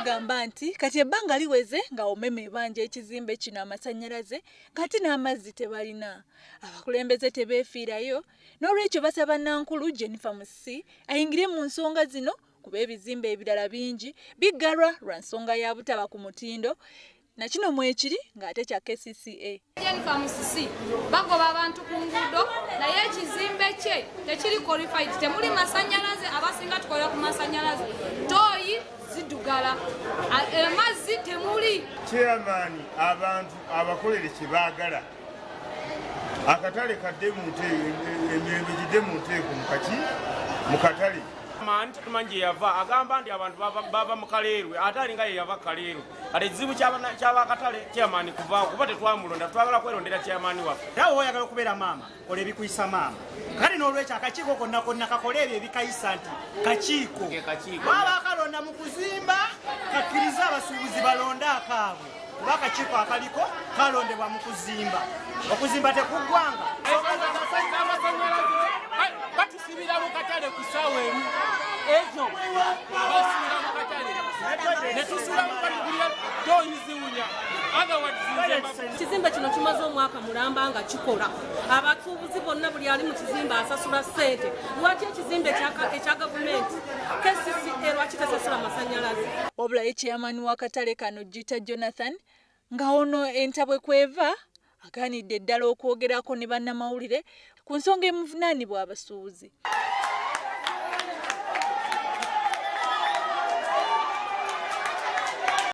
bagamba nti kati ebbanga liweze nga omeme banja ekizimbe kino amasanyalazze kati n'amazzi tebalina. Abakulembeze tebeefiirayo n'olwekyo basaba Nankulu Jennifer Musisi ayingire mu nsonga zino kuba ebizimbe ebirala bingi biggalwa lwa nsonga ya butaba ku mutindo na kino mwekiri ng'ate kya KCCA. Jennifer Musisi bagoba abantu ku nguudo naye ekizimbe kye tekiri qualified, temuli masanyalazze, abasinga tukolera ku masanyalazze, tooyi zidugala, amazzi temuli. Chairman abantu abakolere kye baagala akatale kadde mu emirembe gidde mu nteeko mu katale. Mani tumanyi yava agamba nti abantu bava mu Kaleerwe ate alinga ye yava Kaleerwe kale ekizibu ky'abakatale chairman kuba tetwamulonda twagala kwerondera chairman waffe. Nawe oyagala okubeera maama kola ebikuyisa maama kale n'olwekyo akakiiko konna kakola ebyo ebikayisa nti kakiiko baba akalonda mu kuzimba kakkiriza abasuubuzi balonde akaabwe kuba akakiiko akaliko kalondebwa mu kuzimba. Okuzimba tekuggwanga batusibira mu katale ku ssaawa emu ezo basibira mu katale netusula mu katugulira dooyi ziwunya ekizimbe kino kimaze omwaka mulamba nga kikola. Abasuubuzi bonna buli ali mu kizimbe asasula ssente. Lwaki ekizimbe ekya gavumenti KCCA lwaki tesasula masanyalaze? Wabula chairman wa katale kano Gita Jonathan nga ono entabwe kweva aganidde ddala okwogerako ne bannamawulire ku nsonga emuvunaanibwa abasuubuzi.